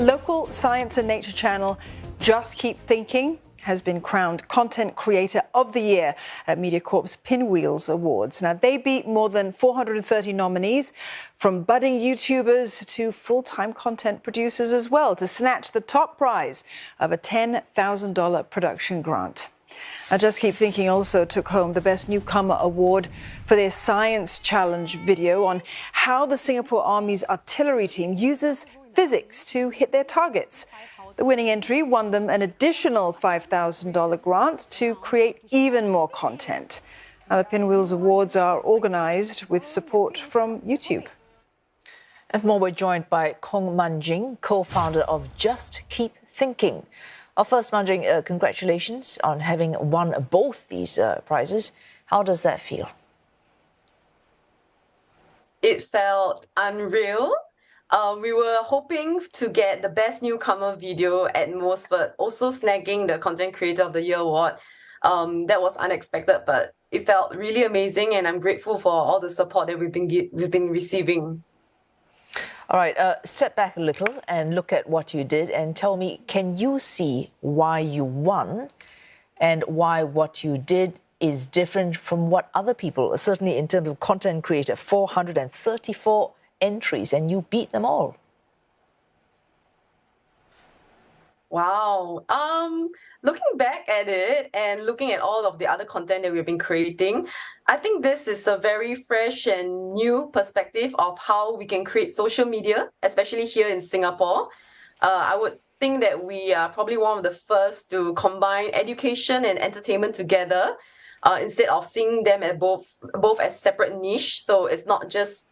Local science and nature channel Just Keep Thinking has been crowned Content Creator of the Year at MediaCorp's Pinwheels Awards. Now, they beat more than 430 nominees, from budding YouTubers to full-time content producers as well, to snatch the top prize of a $10,000 production grant. Now, Just Keep Thinking also took home the Best Newcomer Award for their Science Challenge video on how the Singapore Army's artillery team uses physics to hit their targets. The winning entry won them an additional $5,000 grant to create even more content. Now, the Pinwheels Awards are organised with support from YouTube. And more, we're joined by Kong Manjing, co-founder of Just Keep Thinking. First, Manjing, congratulations on having won both these prizes. How does that feel? It felt unreal. We were hoping to get the Best Newcomer video at most, but also snagging the Content Creator of the Year award. That was unexpected, but it felt really amazing, and I'm grateful for all the support that we've been receiving. All right, step back a little and look at what you did and tell me, can you see why you won and why what you did is different from what other people, certainly in terms of content creator, 434 entries, and you beat them all? Wow. Looking back at it and looking at all of the other content that we've been creating, I think this is a very fresh and new perspective of how we can create social media, especially here in Singapore. I would think that we are probably one of the first to combine education and entertainment together, instead of seeing them as both as separate niche. So it's not just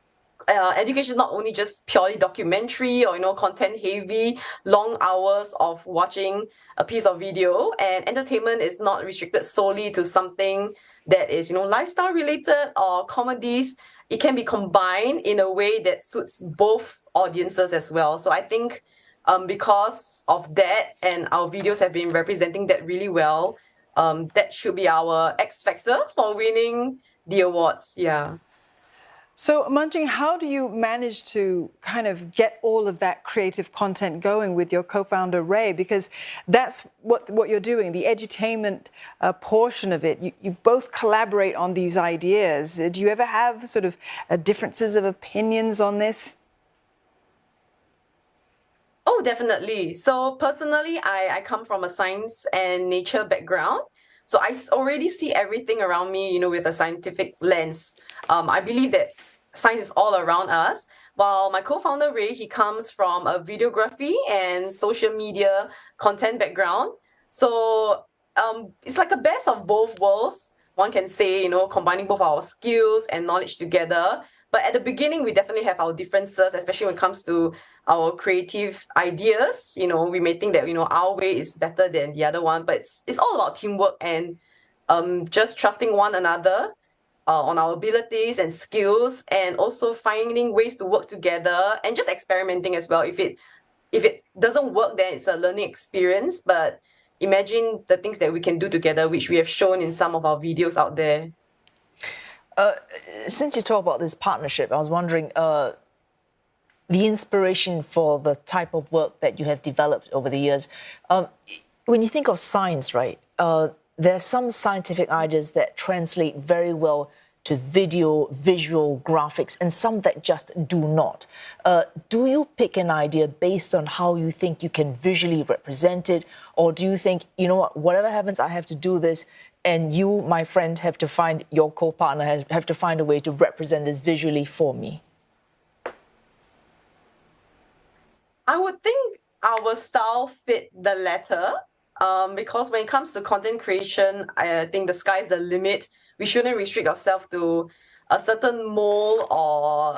education is not only just purely documentary or content heavy, long hours of watching a piece of video, and entertainment is not restricted solely to something that is lifestyle related or comedies. It can be combined in a way that suits both audiences as well. So I think because of that, and our videos have been representing that really well, that should be our X factor for winning the awards. Yeah. So, Manjing, how do you manage to kind of get all of that creative content going with your co-founder, Ray? Because that's what you're doing, the edutainment portion of it. You both collaborate on these ideas. Do you ever have sort of differences of opinions on this? Oh, definitely. So personally, I come from a science and nature background. So I already see everything around me, with a scientific lens. I believe that science is all around us. While my co-founder, Ray, he comes from a videography and social media content background. So it's like a best of both worlds. One can say, combining both our skills and knowledge together. But at the beginning, we definitely have our differences, especially when it comes to our creative ideas. We may think that, our way is better than the other one, but it's all about teamwork and just trusting one another on our abilities and skills, and also finding ways to work together and just experimenting as well. If it doesn't work, then it's a learning experience. But imagine the things that we can do together, which we have shown in some of our videos out there. Since you talk about this partnership, I was wondering the inspiration for the type of work that you have developed over the years. When you think of science, right, there are some scientific ideas that translate very well to video, visual, graphics, and some that just do not. Do you pick an idea based on how you think you can visually represent it? Or do you think, whatever happens, I have to do this, and you, my friend, have to find, your co-partner have to find a way to represent this visually for me? I would think our style fit the latter, because when it comes to content creation, I think the sky's the limit. We shouldn't restrict ourselves to a certain mold or,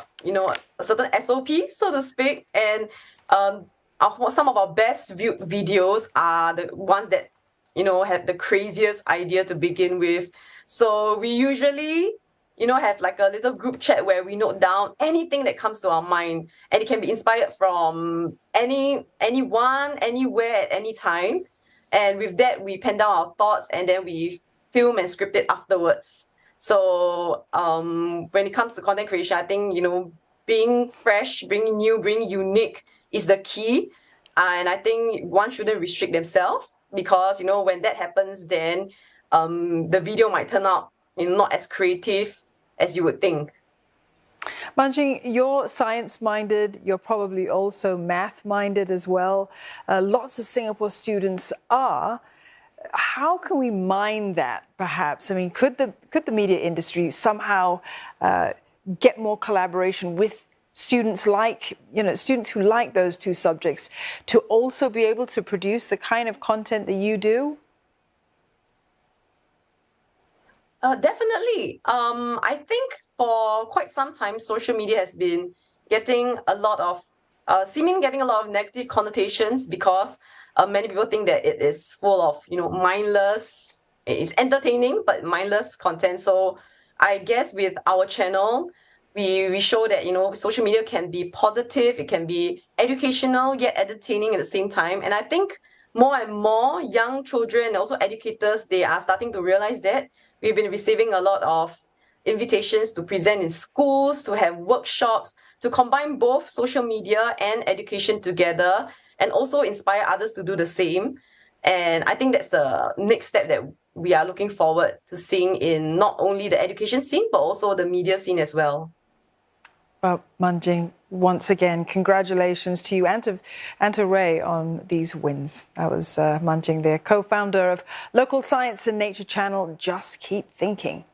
a certain SOP, so to speak. And some of our best viewed videos are the ones that have the craziest idea to begin with. So we usually, have like a little group chat where we note down anything that comes to our mind, and it can be inspired from anyone, anywhere, at any time. And with that, we pen down our thoughts, and then we film and script it afterwards. So when it comes to content creation, I think, being fresh, being new, being unique is the key. And I think one shouldn't restrict themselves because, you know, when that happens, then the video might turn out, you know, not as creative as you would think. Manjing, you're science-minded, you're probably also math-minded as well. Lots of Singapore students are. How can we mine that, perhaps? I mean, could the media industry somehow get more collaboration with students like, you know, students who like those two subjects to also be able to produce the kind of content that you do? Definitely. I think for quite some time, social media has been getting a lot of getting a lot of negative connotations because many people think that it is full of, you know, mindless. It's entertaining but mindless content. So I guess with our channel, we show that, you know, social media can be positive, it can be educational yet entertaining at the same time. And I think more and more young children and also educators, they are starting to realize that. We've been receiving a lot of invitations to present in schools, to have workshops, to combine both social media and education together, and also inspire others to do the same. And I think that's a next step that we are looking forward to seeing in not only the education scene, but also the media scene as well. Well, Manjing, once again, congratulations to you and to Ray on these wins. That was Manjing, the co-founder of local science and nature channel Just Keep Thinking.